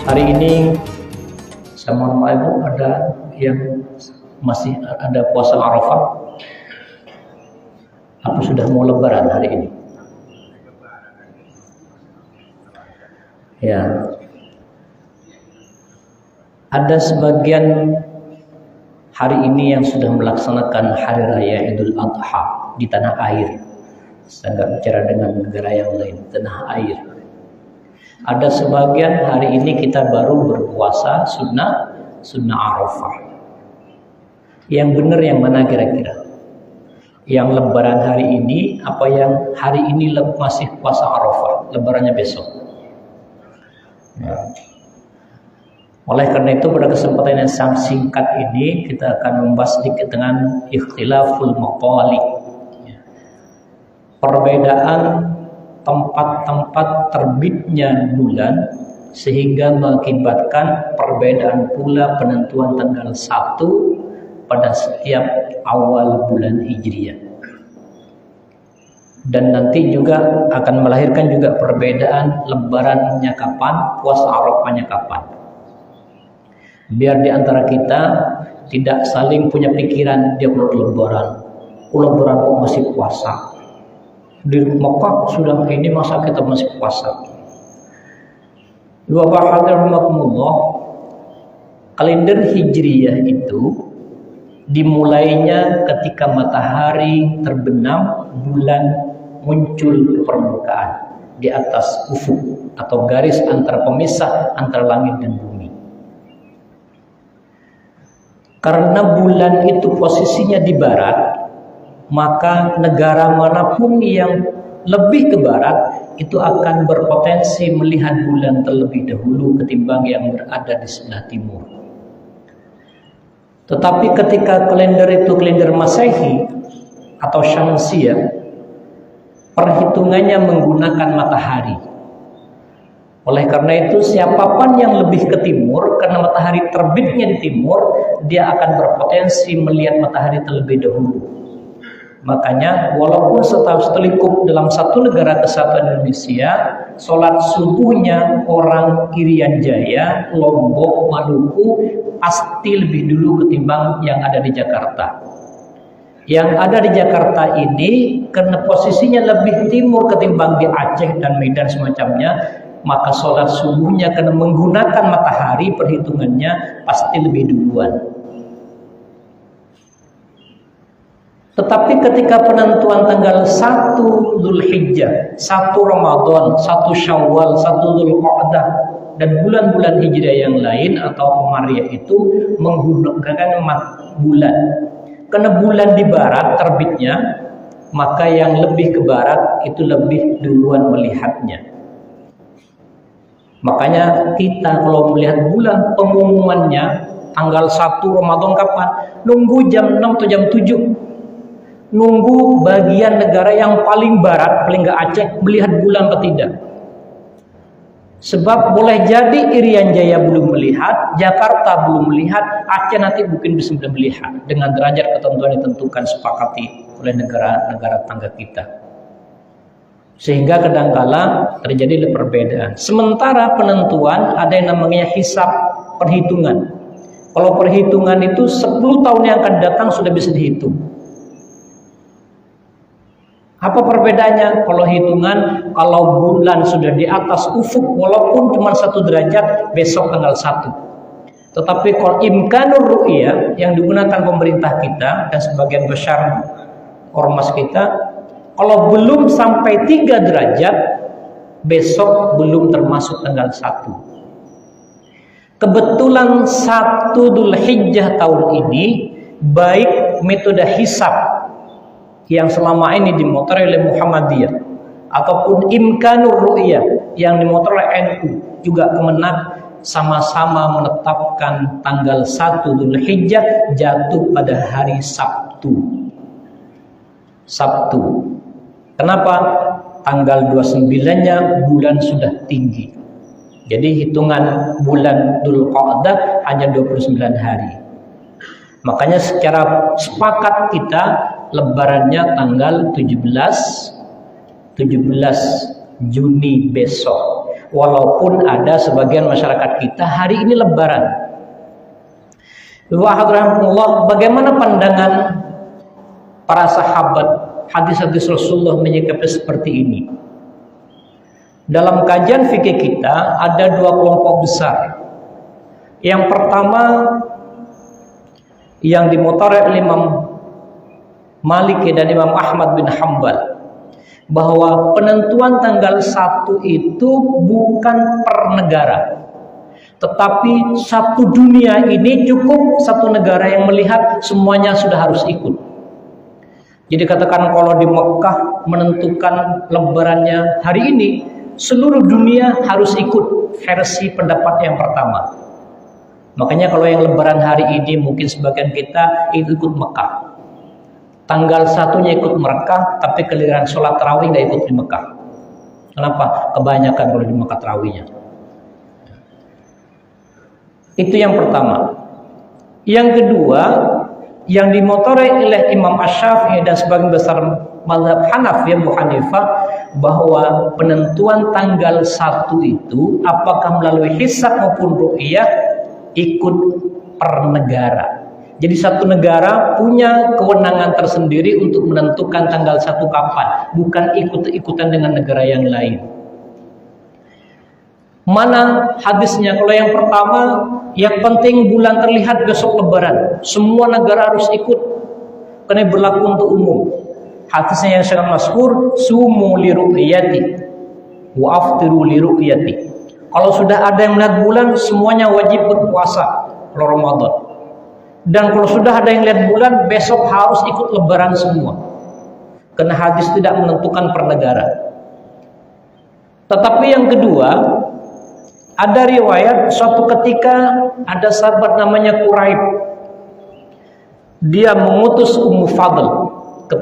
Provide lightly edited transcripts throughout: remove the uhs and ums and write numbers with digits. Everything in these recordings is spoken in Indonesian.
Hari ini saya mohon maaf Bu, ada yang masih ada puasa Arafah. Apa sudah mau lebaran hari ini? Ya. Ada sebagian hari ini yang sudah melaksanakan hari raya Idul Adha di tanah air. Saya nggak bicara dengan negara yang lain, tanah air. Ada sebagian hari ini kita baru berpuasa sunnah Arafah. Yang benar yang mana kira-kira? Yang lebaran hari ini apa yang hari ini masih puasa Arafah, lebarannya besok? Ya. Oleh karena itu pada kesempatan yang sangat singkat ini kita akan membahas sedikit dengan ikhtilaful maqali. Perbedaan tempat-tempat terbitnya bulan sehingga mengakibatkan perbedaan pula penentuan tanggal 1 pada setiap awal bulan Hijriah. Dan nanti juga akan melahirkan juga perbedaan lebarannya kapan, puasa Arafahnya kapan. Biar di antara kita tidak saling punya pikiran dia perlu lebaran. Lebaran kok masih puasa. Di Mekah sudah ini masa kita masih puasa. Kalender Hijriyah itu dimulainya ketika matahari terbenam, bulan muncul ke permukaan di atas ufuk atau garis antara pemisah antara langit dan bumi. Karena bulan itu posisinya di barat, maka negara manapun yang lebih ke barat itu akan berpotensi melihat bulan terlebih dahulu ketimbang yang berada di sebelah timur. Tetapi ketika kalender itu kalender Masehi atau Syamsiyah, perhitungannya menggunakan matahari. Oleh karena itu siapapun yang lebih ke timur, karena matahari terbitnya di timur, dia akan berpotensi melihat matahari terlebih dahulu. Makanya walaupun setelikup dalam satu negara kesatuan Indonesia, sholat subuhnya orang Irian Jaya, Lombok, Maluku pasti lebih dulu ketimbang yang ada di Jakarta. Yang ada di Jakarta ini karena posisinya lebih timur ketimbang di Aceh dan Medan semacamnya, maka sholat subuhnya karena menggunakan matahari perhitungannya pasti lebih duluan. Tetapi ketika penentuan tanggal 1 Dzulhijjah, 1 Ramadan, 1 Syawal, 1 Dzulqa'dah dan bulan-bulan Hijriah yang lain atau Qamariyah itu menggunakan bulan. Karena bulan di barat terbitnya, maka yang lebih ke barat itu lebih duluan melihatnya. Makanya kita kalau melihat bulan pengumumannya tanggal 1 Ramadan kapan? Nunggu jam 6 atau jam 7. Nunggu bagian negara yang paling barat, paling nggak Aceh, melihat bulan atau tidak. Sebab boleh jadi Irian Jaya belum melihat, Jakarta belum melihat, Aceh nanti mungkin bisa melihat dengan derajat ketentuan ditentukan sepakati oleh negara-negara tangga kita. Sehingga kadangkala terjadi perbedaan. Sementara penentuan ada yang namanya hisab, perhitungan. Kalau perhitungan itu 10 tahun yang akan datang sudah bisa dihitung. Apa perbedaannya? Kalau hitungan, kalau bulan sudah di atas ufuk, walaupun cuma 1 derajat, besok tanggal 1. Tetapi kalau imkanur ru'yah yang digunakan pemerintah kita dan sebagian besar ormas kita, kalau belum sampai 3 derajat, besok belum termasuk tanggal 1. Kebetulan 1 Dzulhijjah tahun ini, baik metode hisab yang selama ini dimotori oleh Muhammadiyah ataupun imkanur ru'yah yang dimotori oleh NU juga Kemenak sama-sama menetapkan tanggal 1 Dzulhijjah jatuh pada hari Sabtu. Kenapa? Tanggal 29-nya bulan sudah tinggi. Jadi hitungan bulan Dzulqa'dah hanya 29 hari. Makanya secara sepakat kita lebarannya tanggal 17 Juni besok. Walaupun ada sebagian masyarakat kita hari ini Lebaran. Rahimahullah, bagaimana pandangan para sahabat hadis-hadis Rasulullah menyikapi seperti ini? Dalam kajian fikih kita ada dua kelompok besar. Yang pertama yang dimutara'i oleh Imam Malik dan Imam Ahmad bin Hanbal, bahwa penentuan tanggal 1 itu bukan per negara, tetapi satu dunia ini cukup satu negara yang melihat semuanya sudah harus ikut. Jadi katakan kalau di Mekah menentukan lebarannya hari ini, seluruh dunia harus ikut versi pendapat yang pertama. Makanya kalau yang lebaran hari ini mungkin sebagian kita ikut Mekah. Tanggal 1-nya ikut Mekah, tapi giliran sholat tarawih nggak ikut di Mekah. Kenapa? Kebanyakan kalau di Mekah tarawihnya. Itu yang pertama. Yang kedua, yang dimotori oleh Imam Asy-Syafi'i dan sebagian besar mazhab Hanafi Abu Hanifah, bahwa penentuan tanggal 1 itu apakah melalui hisab maupun ru'yah ikut per negara. Jadi satu negara punya kewenangan tersendiri untuk menentukan tanggal 1 kapan, bukan ikut-ikutan dengan negara yang lain. Mana hadisnya? Kalau yang pertama, yang penting bulan terlihat besok lebaran, semua negara harus ikut karena berlaku untuk umum. Hadisnya yang sangat masyhur, sumu li ru'yati wa aftiru li ru'yati. Kalau sudah ada yang melihat bulan, semuanya wajib berpuasa kalau Ramadan. Dan kalau sudah ada yang lihat bulan, besok harus ikut lebaran semua. Karena hadis tidak menentukan per negara. Tetapi yang kedua, ada riwayat suatu ketika ada sahabat namanya Quraib. Dia mengutus Ummu Fadl ke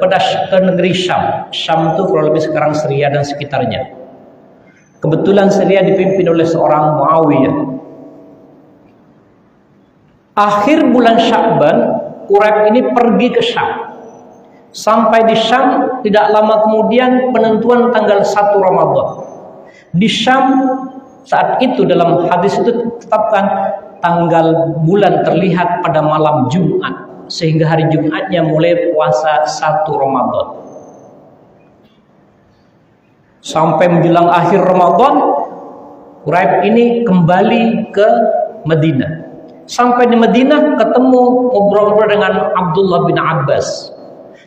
negeri Syam. Syam itu kurang lebih sekarang Syria dan sekitarnya. Kebetulan Syria dipimpin oleh seorang Muawiyah. Akhir bulan Sya'ban, Quraib ini pergi ke Syam. Sampai di Syam, tidak lama kemudian penentuan tanggal 1 Ramadan. Di Syam saat itu dalam hadis itu ditetapkan tanggal bulan terlihat pada malam Jumat, sehingga hari Jumatnya mulai puasa 1 Ramadan. Sampai menjelang akhir Ramadan, Quraib ini kembali ke Madinah. Sampai di Madinah ketemu ngobrol-ngobrol dengan Abdullah bin Abbas.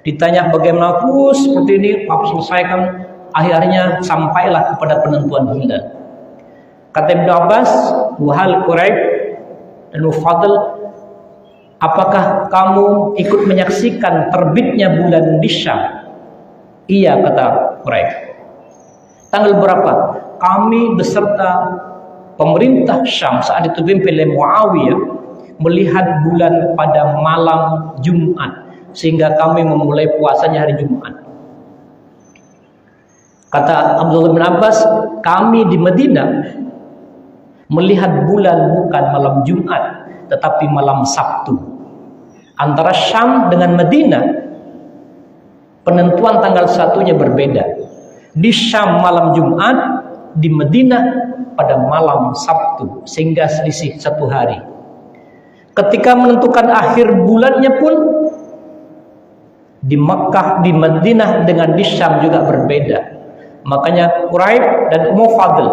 Ditanya bagaimana seperti ini, Pak selesaikan. Akhirnya sampailah kepada penentuan hilal. Kata Ibnu Abbas, wahal Quraib dan Fadl, apakah kamu ikut menyaksikan terbitnya bulan di Syam? Iya, kata Quraib. Tanggal berapa? Kami beserta pemerintah Syam saat itu dipimpin oleh Muawiyah melihat bulan pada malam Jumat, sehingga kami memulai puasanya hari Jumat. Kata Abdullah bin Abbas, kami di Madinah melihat bulan bukan malam Jumat, tetapi malam Sabtu. Antara Syam dengan Madinah, penentuan tanggal 1-nya berbeda. Di Syam malam Jumat, di Madinah pada malam Sabtu, sehingga selisih 1 hari. Ketika menentukan akhir bulannya pun di Mekah, di Madinah dengan di Syam juga berbeda. Makanya Quraib dan Ummu Fadl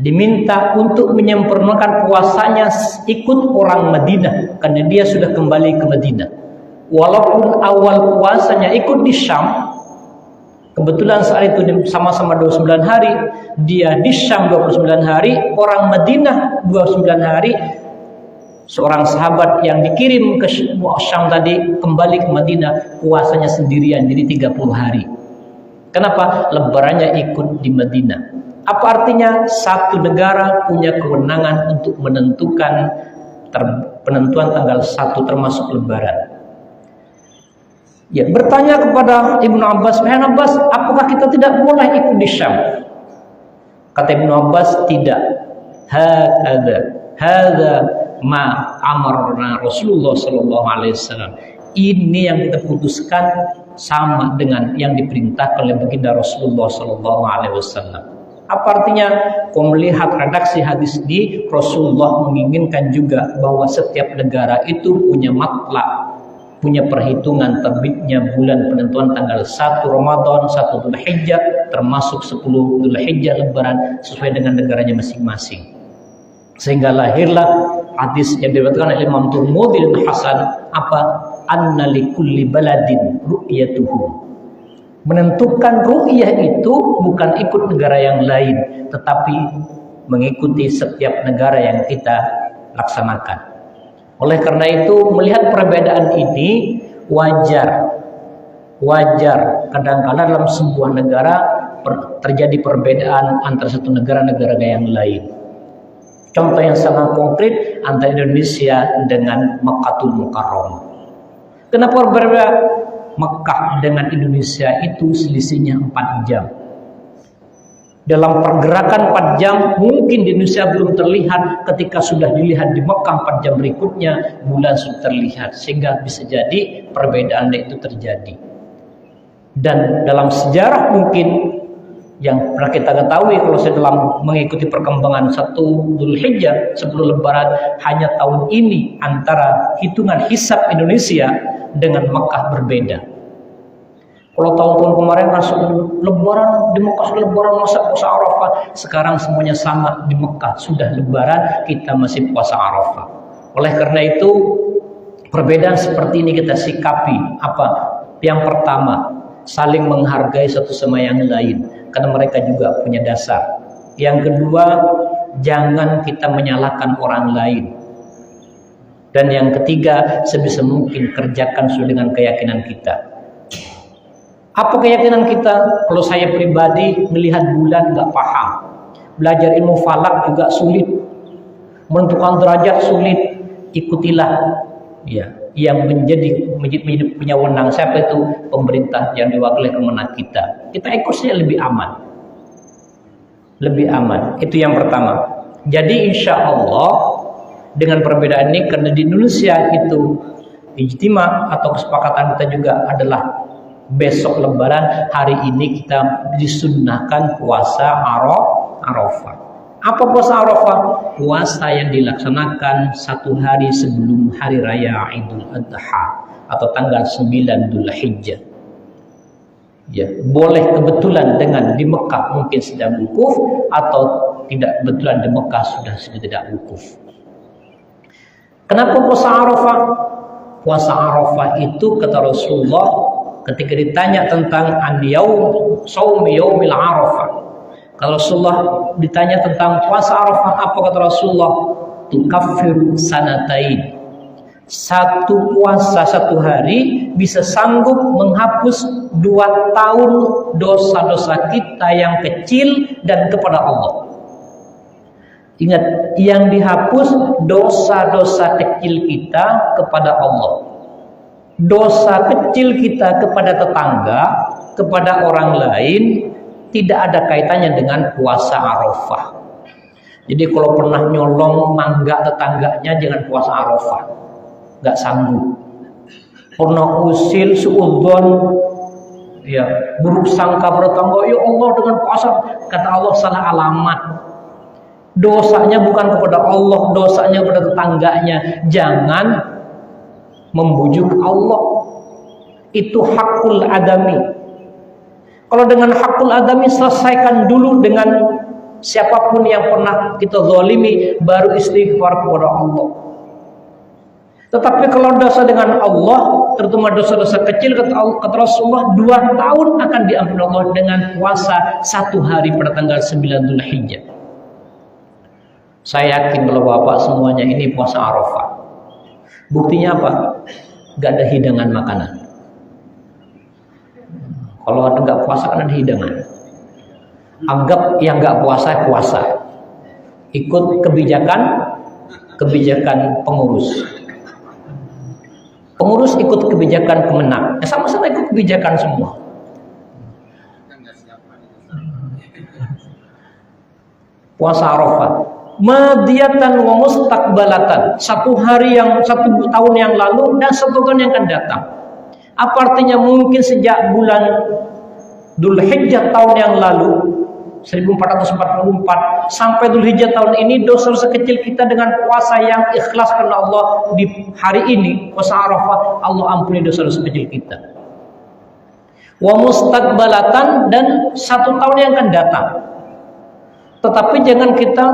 diminta untuk menyempurnakan puasanya ikut orang Madinah, karena dia sudah kembali ke Madinah. Walaupun awal puasanya ikut di Syam, kebetulan saat itu sama-sama 29 hari, dia di Syam 29 hari, orang Madinah 29 hari. Seorang sahabat yang dikirim ke Syam tadi kembali ke Madinah, puasanya sendirian, jadi 30 hari. Kenapa? Lebarannya ikut di Madinah. Apa artinya? Satu negara punya kewenangan untuk menentukan penentuan tanggal 1 termasuk lebaran. Ya, bertanya kepada Ibnu Abbas, Abbas, apakah kita tidak boleh ikut di Syam? Kata Ibnu Abbas, tidak. Hadza ma amarna Rasulullah sallallahu alaihi wasallam. Ini yang kita putuskan sama dengan yang diperintahkan oleh baginda Rasulullah sallallahu alaihi wasallam. Apa artinya? Kau melihat redaksi hadis ini, Rasulullah menginginkan juga bahwa setiap negara itu punya matlak, punya perhitungan terbitnya bulan penentuan tanggal 1 Ramadan, 1 Dzulhijjah, termasuk 10 Dzulhijjah Lebaran sesuai dengan negaranya masing-masing. Sehingga lahirlah hadis yang diriwayatkan oleh Imam Tirmidzi dan Hasan, apa? Anna likulli baladin ru'yatuhu. Menentukan ru'yah itu bukan ikut negara yang lain, tetapi mengikuti setiap negara yang kita laksanakan. Oleh karena itu, melihat perbedaan ini wajar. Kadang-kadang dalam sebuah negara terjadi perbedaan antara satu negara yang lain. Contoh yang sangat konkret antara Indonesia dengan Makkahul Mukarramah. Kenapa berbeda? Mekah dengan Indonesia itu selisihnya 4 jam. Dalam pergerakan 4 jam, mungkin di Indonesia belum terlihat, ketika sudah dilihat di Mekah 4 jam berikutnya, bulan sudah terlihat. Sehingga bisa jadi perbedaan itu terjadi. Dan dalam sejarah mungkin yang pernah kita ketahui, kalau saya dalam mengikuti perkembangan 1 Dzulhijjah sebelum Lebaran, hanya tahun ini antara hitungan hisab Indonesia dengan Mekah berbeda. Kalau tahun-tahun kemarin masuk Lebaran di Mekah sudah Lebaran, masa puasa Arafah. Sekarang semuanya sama, di Mekah sudah Lebaran, kita masih puasa Arafah. Oleh karena itu perbedaan seperti ini kita sikapi. Apa? Yang pertama, saling menghargai satu sama yang lain, karena mereka juga punya dasar. Yang kedua, jangan kita menyalahkan orang lain. Dan yang ketiga, sebisa mungkin kerjakan sesuai dengan keyakinan kita. Apa keyakinan kita? Kalau saya pribadi melihat bulan nggak paham, belajar ilmu falak juga sulit, menentukan derajat sulit, ikutilah ya yang menjadi punya wewenang. Siapa itu? Pemerintah yang diwakili kemenang kita. Kita ikutnya lebih aman. Lebih aman. Itu yang pertama. Jadi insya Allah dengan perbedaan ini, karena di Indonesia itu ijtima atau kesepakatan kita juga adalah besok Lebaran, hari ini kita disunnahkan puasa Arafah. Apa puasa Arafah? Puasa yang dilaksanakan 1 hari sebelum hari raya Idul Adha atau tanggal 9 Dzulhijjah. Ya, boleh kebetulan dengan di Mekah mungkin sedang wukuf, atau tidak kebetulan di Mekah sudah tidak wukuf. Kenapa puasa Arafah? Puasa Arafah itu kata Rasulullah ketika ditanya tentang shaumi yaumil Arafah. Kalau Rasulullah ditanya tentang puasa Arafah, apa kata Rasulullah? Tukaffiru sanatain. Satu puasa 1 hari bisa sanggup menghapus 2 tahun dosa-dosa kita yang kecil dan kepada Allah. Ingat, yang dihapus dosa-dosa kecil kita kepada Allah. Dosa kecil kita kepada tetangga, kepada orang lain, tidak ada kaitannya dengan puasa Arafah. Jadi kalau pernah nyolong mangga tetangganya, jangan puasa Arafah. Gak sanggup. Pernah usil suudzon, ya, buruk sangka pada tetangga, ya Allah dengan puasa, kata Allah salah alamat. Dosanya bukan kepada Allah, dosanya kepada tetangganya. Jangan membujuk Allah. Itu hakul adami. Kalau dengan hakul adami, selesaikan dulu dengan siapapun yang pernah kita zalimi, baru istighfar kepada Allah. Tetapi kalau dosa dengan Allah, terutama dosa-dosa kecil, kata Rasulullah, 2 tahun akan diampuni Allah dengan puasa 1 hari pada tanggal 9 Dzulhijjah. Saya yakin kalau Bapak semuanya ini puasa Arafah. Buktinya apa? Gak ada hidangan makanan. Kalau ada gak puasa kan ada hidangan. Anggap yang gak puasa puasa. Ikut kebijakan pengurus. Pengurus ikut kebijakan pemenang. Sama-sama ikut kebijakan semua. Puasa Arafah. Madiyatan wa mustaqbalatan, 1 hari yang 1 tahun yang lalu dan 1 tahun yang akan datang. Apa artinya? Mungkin sejak bulan Dzulhijjah tahun yang lalu 1444 sampai Dzulhijjah tahun ini, dosa-dosa kecil kita dengan puasa yang ikhlas karena Allah di hari ini, puasa Arafah, Allah ampuni dosa-dosa kecil kita. Wa mustaqbalatan, dan 1 tahun yang akan datang. Tetapi jangan kita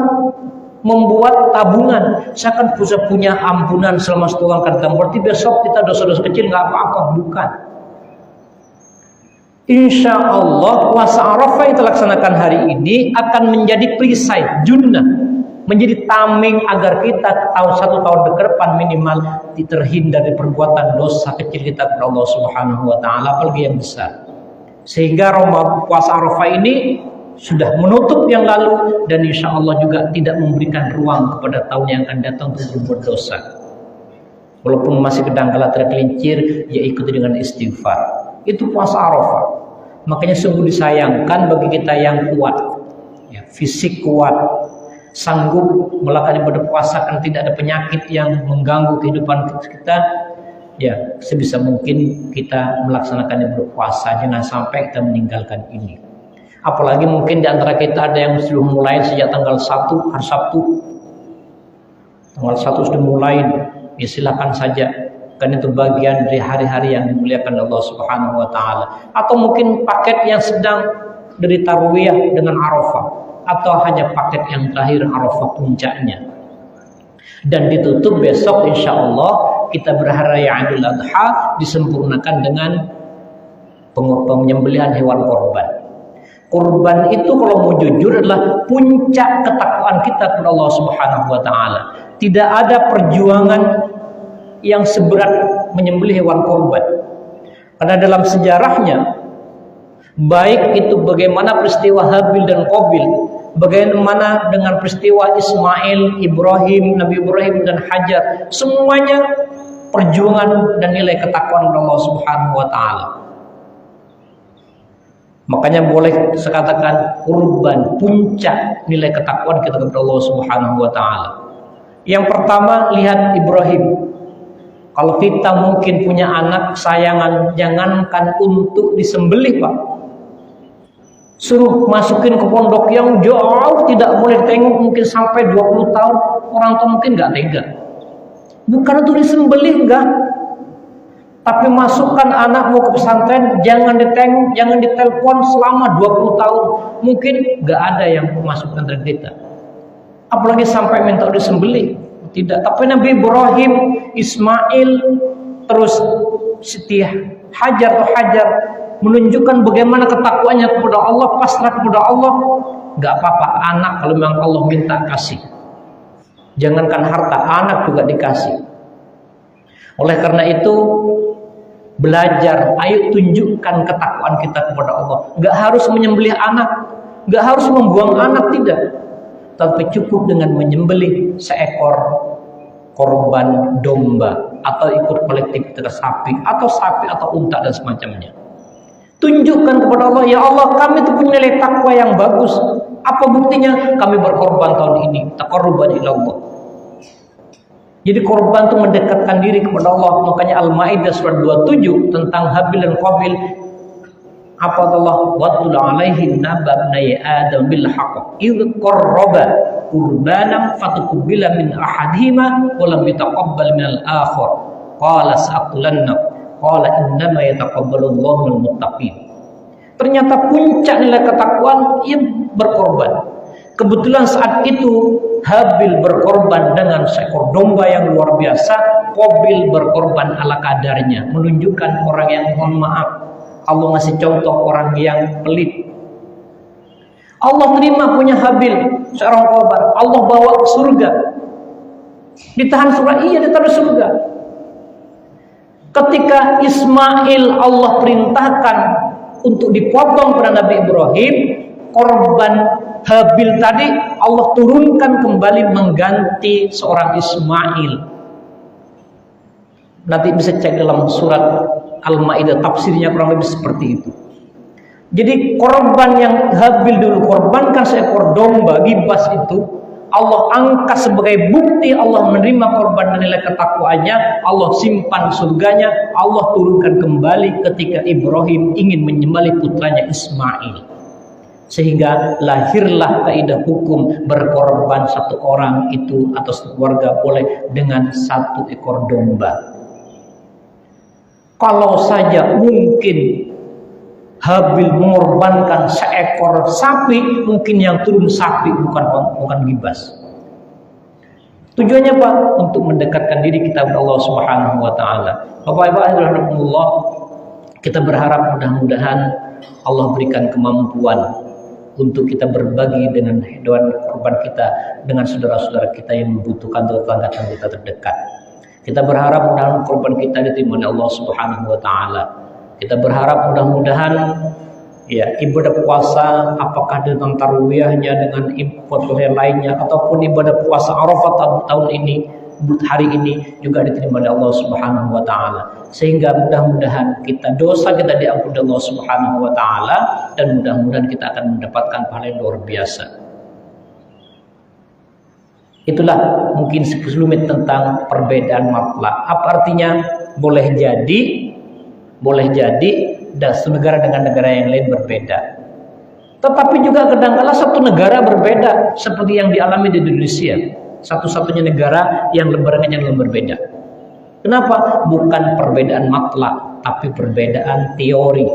membuat tabungan, saya akan bisa punya ampunan selama 1 tahun akan datang, berarti besok kita dosa-dosa kecil nggak apa-apa. Bukan. Insya Allah puasa Arafah yang terlaksanakan hari ini akan menjadi perisai, junnah, menjadi tameng agar kita tahu 1 tahun ke depan minimal terhindar dari perbuatan dosa kecil kita kepada Allah Subhanahu wa taala, apalagi yang besar. Sehingga puasa Arafah ini sudah menutup yang lalu, dan insya Allah juga tidak memberikan ruang kepada tahun yang akan datang untuk berbuat dosa. Walaupun masih kedangkala tergelincir, ya ikuti dengan istighfar. Itu puasa Arafah. Makanya sungguh disayangkan bagi kita yang kuat, ya, fisik kuat, sanggup melakukan ibadah puasa kan tidak ada penyakit yang mengganggu kehidupan kita, ya sebisa mungkin kita melaksanakan ibadah puasa, jangan sampai kita meninggalkan ini. Apalagi mungkin di antara kita ada yang sudah mulai sejak tanggal 1 hari Sabtu, tanggal 1 sudah mulai, ya silakan saja, kan itu bagian dari hari-hari yang dimuliakan Allah Subhanahu wa taala. Atau mungkin paket yang sedang dari Tarwiyah dengan Arafah, atau hanya paket yang terakhir Arafah puncaknya. Dan ditutup besok insya Allah kita berharap Idul Adha disempurnakan dengan penyembelihan hewan korban. Kurban itu kalau mau jujur adalah puncak ketakwaan kita kepada Allah Subhanahu wa taala. Tidak ada perjuangan yang seberat menyembelih hewan korban. Karena dalam sejarahnya, baik itu bagaimana peristiwa Habil dan Qabil, bagaimana dengan peristiwa Ismail, Ibrahim, Nabi Ibrahim dan Hajar, semuanya perjuangan dan nilai ketakwaan kepada Allah Subhanahu wa taala. Makanya boleh saya katakan kurban puncak nilai ketakwaan kita kepada Allah Subhanahu wa taala. Yang pertama, lihat Ibrahim. Kalau kita mungkin punya anak sayangan, jangankan untuk disembelih, Pak. Suruh masukin ke pondok yang jauh, tidak boleh tengok, mungkin sampai 20 tahun, orang tua mungkin nggak tega. Bukan untuk disembelih, enggak. Tapi masukkan anakmu ke pesantren, jangan ditengok, jangan ditelepon selama 20 tahun. Mungkin nggak ada yang memasukkan dari kita. Apalagi sampai minta disembelih. Tidak. Tapi Nabi Ibrahim, Ismail, terus Siti Hajar menunjukkan bagaimana ketakwaannya kepada Allah, pasrah kepada Allah. Nggak apa-apa, anak kalau memang Allah minta kasih. Jangankan harta, anak juga dikasih. Oleh karena itu, belajar, ayo tunjukkan ketakwaan kita kepada Allah. Nggak harus menyembelih anak, nggak harus membuang anak, tidak. Tapi cukup dengan menyembelih seekor korban domba, atau ikut kolektivitas sapi atau unta dan semacamnya. Tunjukkan kepada Allah, ya Allah, kami itu punya nilai takwa yang bagus. Apa buktinya? Kami berkorban tahun ini, taqarruban ila Allah. Jadi korban itu mendekatkan diri kepada Allah. Makanya Al-Maidah surat 27 tentang Habil dan Qabil. Apa Allah? Watlu alaihim naba ibnai Adam bil haqq idh qarraba qurbanan fatuqbila min ahadihima wa lam yataqabbal min al-akhar. Qala sa'qulanna. Qala innama yataqabbalu Allahu minal muttaqin. Ternyata puncak nilai ketakwaan yang berkorban. Kebetulan saat itu Habil berkorban dengan seekor domba yang luar biasa, Qabil berkorban ala kadarnya, menunjukkan orang yang mohon maaf. Allah ngasih contoh orang yang pelit. Allah terima punya Habil, seorang korban. Allah bawa ke surga. Ditahan surga, iya ditahan surga. Ketika Ismail Allah perintahkan untuk dipotong pada Nabi Ibrahim, korban Habil tadi Allah turunkan kembali mengganti seorang Ismail. Nanti bisa cek dalam surat Al-Maidah, tafsirnya kurang lebih seperti itu. Jadi korban yang Habil dulu korbankan seekor domba gibas itu, Allah angkat sebagai bukti Allah menerima korban dan nilai ketakwaannya. Allah simpan surganya, Allah turunkan kembali ketika Ibrahim ingin menyembelih putranya Ismail. Sehingga lahirlah kaidah hukum berkorban satu orang itu atau satu keluarga boleh dengan 1 ekor domba. Kalau saja mungkin Habil mengorbankan seekor sapi, mungkin yang turun sapi bukan gibas. Tujuannya apa? Untuk mendekatkan diri kita kepada Allah Subhanahu wa taala. Bapak-ibu rahimahullah, kita berharap mudah-mudahan Allah berikan kemampuan untuk kita berbagi dengan hewan korban kita dengan saudara-saudara kita yang membutuhkan, tetangga kita terdekat. Kita berharap mudah-mudahan korban kita diterima oleh Allah Subhanahu wa taala. Kita berharap mudah-mudahan ya ibadah puasa, apakah dengan tarawihnya, dengan ibadah lainnya, ataupun ibadah puasa Arafah tahun ini, hari ini juga diterima oleh Allah Subhanahu wa taala. Sehingga mudah-mudahan dosa kita diampuni Allah Subhanahu wa taala, dan mudah-mudahan kita akan mendapatkan pahala yang luar biasa. Itulah mungkin sekelumit tentang perbedaan matlak. Apa artinya? Boleh jadi satu negara dengan negara yang lain berbeda. Tetapi juga kadang-kala satu negara berbeda seperti yang dialami di Indonesia. Satu-satunya negara yang lebarannya yang berbeda. Kenapa? Bukan perbedaan matlak, tapi perbedaan teori,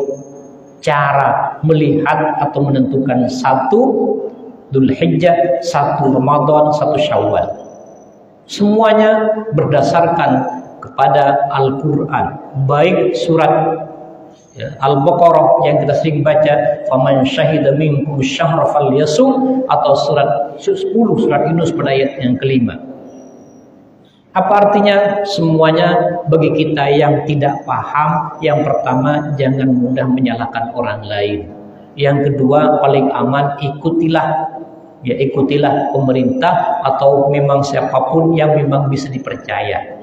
cara melihat atau menentukan 1 Dzulhijjah, 1 Ramadan, 1 Syawal. Semuanya berdasarkan kepada Al-Quran, baik surat Al-Baqarah yang kita sering baca, faman syahida minkum syahra falyasum, atau surat 10 surat Yunus pada ayat yang kelima. Apa artinya? Semuanya bagi kita yang tidak paham, yang pertama jangan mudah menyalahkan orang lain. Yang kedua paling aman ikutilah pemerintah atau memang siapapun yang memang bisa dipercaya.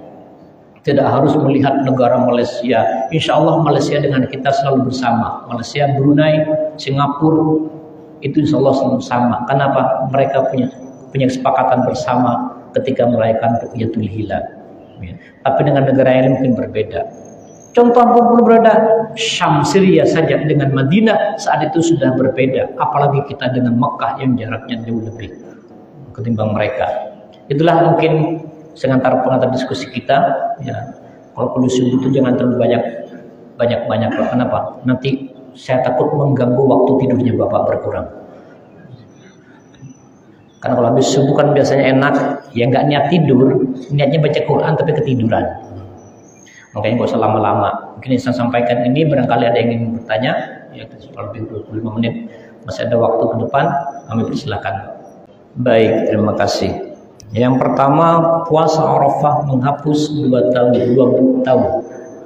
Tidak harus melihat negara Malaysia. Insya Allah Malaysia dengan kita selalu bersama. Malaysia, Brunei, Singapura itu insya Allah selalu sama. Kenapa? Mereka punya kesepakatan bersama ketika merayakan Ru'yatul Hilal. Ya. Tapi dengan negara yang lain mungkin berbeda. Contoh pun berbeda, Syam Syria saja dengan Madinah saat itu sudah berbeda. Apalagi kita dengan Mekah yang jaraknya jauh lebih ketimbang mereka. Itulah mungkin sementara pengantar diskusi kita, ya. Kalau kondisi itu jangan terlalu banyak. Kenapa? Nanti saya takut mengganggu waktu tidurnya Bapak berkurang. Karena kalau habis subuh kan biasanya enak, ya nggak niat tidur, niatnya baca Quran tapi ketiduran. Makanya nggak usah lama-lama. Mungkin yang saya sampaikan ini barangkali ada yang ingin bertanya, ya lebih 25 menit, masih ada waktu ke depan, kami persilakan. Baik, terima kasih. Yang pertama, puasa Arafah menghapus 2 tahun.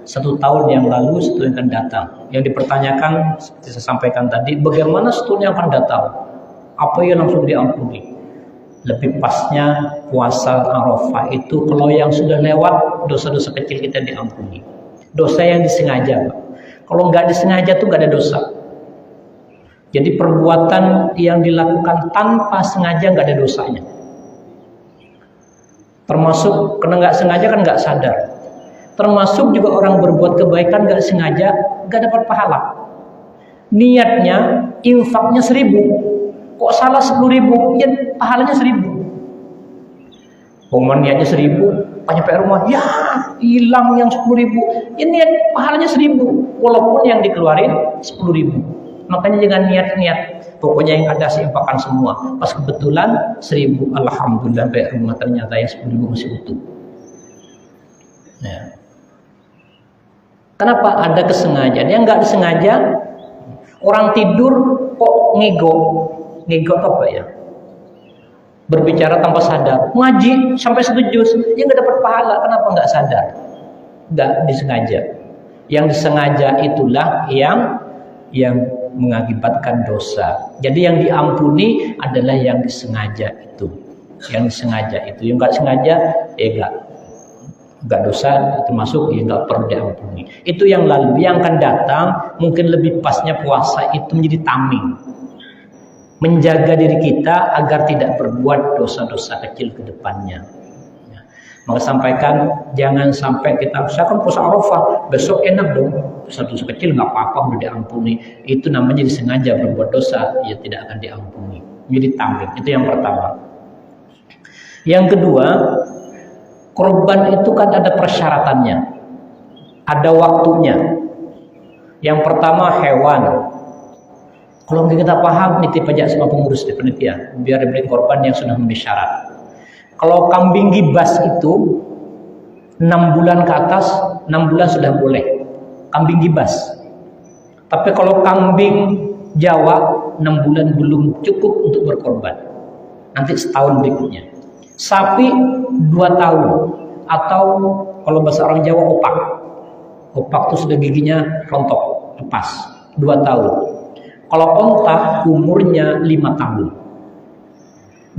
1 tahun yang lalu, 1 yang akan datang. Yang dipertanyakan, seperti saya sampaikan tadi, bagaimana 1 yang akan datang? Apa yang langsung diampuni? Lebih pasnya puasa Arafah itu kalau yang sudah lewat, dosa-dosa kecil kita diampuni. Dosa yang disengaja, Pak. Kalau nggak disengaja tuh nggak ada dosa. Jadi perbuatan yang dilakukan tanpa sengaja nggak ada dosanya. Termasuk karena nggak sengaja kan nggak sadar. Termasuk juga orang berbuat kebaikan nggak sengaja nggak dapat pahala. Niatnya infaknya 1000, kok salah 10.000, ya pahalanya 1000. Niatnya 1000, pas nyampe rumah ya hilang yang 10.000. Ya niat pahalanya 1000, walaupun yang dikeluarin 10.000. Makanya jangan niat-niat. Pokoknya yang ada saya infakkan semua. Pas kebetulan 1000, alhamdulillah sampai rumah ternyata yang 10.000 masih utuh. Ya. Kenapa? Ada kesengajaan. Yang nggak disengaja, orang tidur kok ngego apa ya? Berbicara tanpa sadar, ngaji sampai 1 juz, ya nggak dapat pahala. Kenapa nggak sadar? Nggak disengaja. Yang disengaja itulah yang mengakibatkan dosa. Jadi yang diampuni adalah yang disengaja itu. Yang disengaja itu, yang nggak sengaja, nggak dosa, termasuk ya nggak perlu diampuni. Itu yang lalu. Yang akan datang mungkin lebih pasnya puasa itu menjadi tameng, menjaga diri kita agar tidak berbuat dosa-dosa kecil ke depannya. Maka sampaikan, jangan sampai kita, saya kan puasa Arafah, besok enak dong. dosa kecil nggak apa-apa, udah diampuni. Itu namanya disengaja berbuat dosa, ya tidak akan diampuni. Jadi tamim, itu yang pertama. Yang kedua, korban itu kan ada persyaratannya, ada waktunya. Yang pertama hewan. Kalau kita paham, nitip aja sama pengurus di panitia, biar diberi korban yang sudah memenuhi syarat. Kalau kambing gibas itu 6 bulan ke atas, 6 bulan sudah boleh kambing gibas. Tapi kalau kambing Jawa 6 bulan belum cukup untuk berkorban, nanti setahun berikutnya. Sapi 2 tahun, atau kalau bahasa orang Jawa opak. Opak itu sudah giginya rontok, lepas, 2 tahun. Kalau onta umurnya 5 tahun.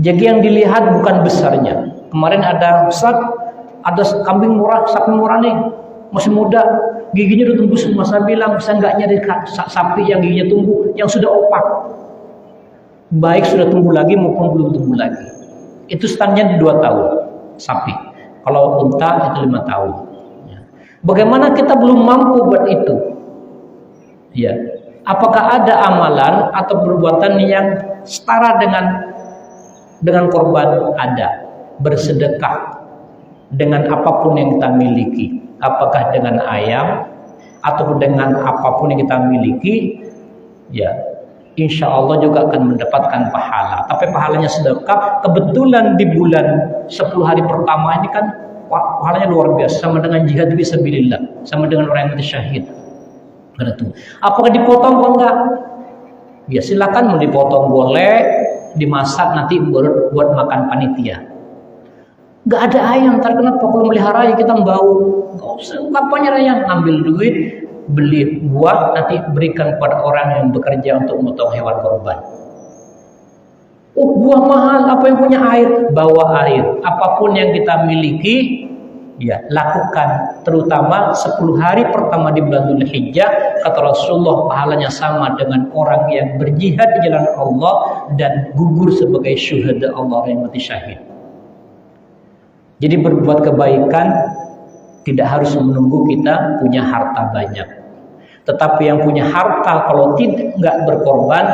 Jadi yang dilihat bukan besarnya. Kemarin ada kambing murah, sapi murah nih, masih muda, giginya udah tumbuh semua. Saya bilang, saya nggak nyari sapi yang giginya tumbuh, yang sudah opak. Baik sudah tumbuh lagi maupun belum tumbuh lagi. Itu standarnya 2 tahun sapi. Kalau unta itu 5 tahun. Bagaimana kita belum mampu buat itu? Ya, apakah ada amalan atau perbuatan yang setara dengan korban? Ada. Bersedekah dengan apapun yang kita miliki, apakah dengan ayam ataupun dengan apapun yang kita miliki, ya insya Allah juga akan mendapatkan pahala. Tapi pahalanya sedekah. Kebetulan di bulan 10 hari pertama ini kan pahalanya luar biasa, sama dengan jihad fisabilillah, sama dengan orang yang mati syahid. Apakah dipotong atau enggak? Ya silakan, mau dipotong boleh, dimasak nanti buat makan panitia. Gak ada ayam, ntar kenapa kalau melihara ya kita bau? Gak usah, kapannya ayam, ambil duit, beli buah, nanti berikan kepada orang yang bekerja untuk memotong hewan korban. Oh buah mahal, apa yang punya air? Bawa air, apapun yang kita miliki, ya lakukan. Terutama 10 hari pertama di bulan Dzulhijjah, kata Rasulullah, pahalanya sama dengan orang yang berjihad di jalan Allah dan gugur sebagai syuhada Allah yang mati syahid. Jadi berbuat kebaikan tidak harus menunggu kita punya harta banyak. Tetapi yang punya harta kalau tidak berkorban,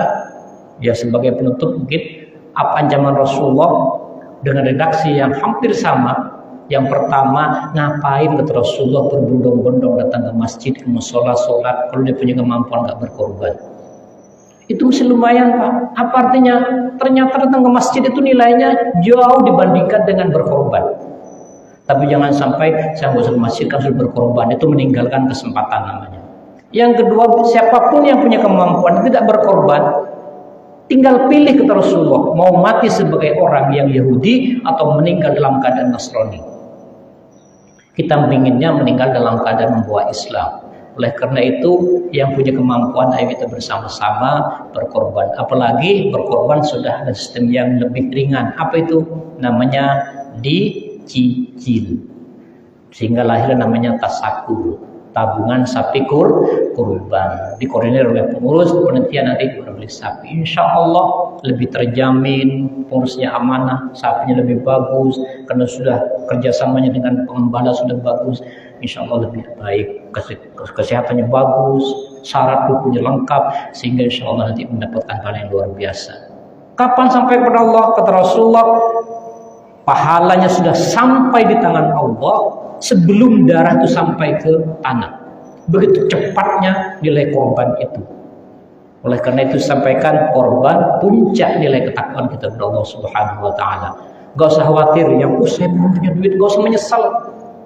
ya sebagai penutup mungkin apa ancaman Rasulullah dengan redaksi yang hampir sama. Yang pertama, ngapain kata Rasulullah berbondong-bondong datang ke masjid, ke musola, sholat, kalau dia punya kemampuan nggak berkorban. Itu masih lumayan Pak. Apa artinya? Ternyata datang ke masjid itu nilainya jauh dibandingkan dengan berkorban. Tapi jangan sampai saya nggak usah ke masjid kan sudah berkorban, itu meninggalkan kesempatan namanya. Yang kedua, siapapun yang punya kemampuan tidak berkorban, tinggal pilih kata Rasulullah, mau mati sebagai orang yang Yahudi atau meninggal dalam keadaan Nasrani. Kita menginginnya meninggal dalam keadaan membawa Islam. Oleh karena itu, yang punya kemampuan ayo kita bersama-sama berkorban. Apalagi berkorban sudah ada sistem yang lebih ringan. Apa itu? Namanya dicicil. Sehingga lahir namanya tasakur, tabungan sapi kurban. Dikoordinir oleh pengurus panitia nanti beli sapi. Insya Allah lebih terjamin, pengurusnya amanah, sapinya lebih bagus karena sudah kerjasamanya dengan pengembala sudah bagus. Insya Allah lebih baik, kesehatannya bagus, syarat hukumnya lengkap, sehingga insya Allah nanti mendapatkan hal yang luar biasa. Kapan sampai kepada Allah? Kata Rasulullah, pahalanya sudah sampai di tangan Allah sebelum darah itu sampai ke tanah. Begitu cepatnya nilai korban itu. Oleh karena itu sampaikan korban puncak nilai ketakwaan kita kepada Allah Subhanahu wa taala. Gak usah khawatir yang saya belum punya duit, gak usah menyesal.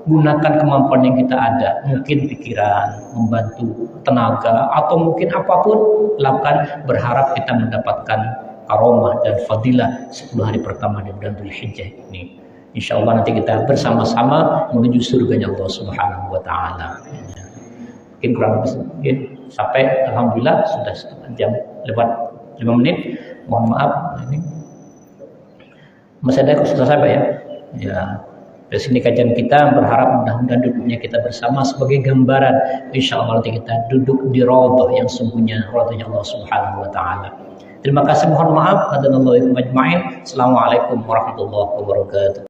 Gunakan kemampuan yang kita ada, mungkin pikiran, membantu, tenaga, atau mungkin apapun lakukan, berharap kita mendapatkan karomah dan fadilah 10 hari pertama di bulan Dzulhijjah ini. Insya Allah nanti kita bersama-sama menuju surganya Allah Subhanahu wa taala. Mungkin kurang lebih sampai alhamdulillah sudah setengah jam lewat 5 menit. Mohon maaf ini masih ada kesusahan Pak ya. Ya. Dari sini kajian kita, berharap mudah-mudahan duduknya kita bersama sebagai gambaran. Insya Allah nanti kita duduk di raudhah yang sungguhnya raudhahnya Allah Subhanahu wa taala. Terima kasih, mohon maaf. Assalamualaikum warahmatullahi wabarakatuh.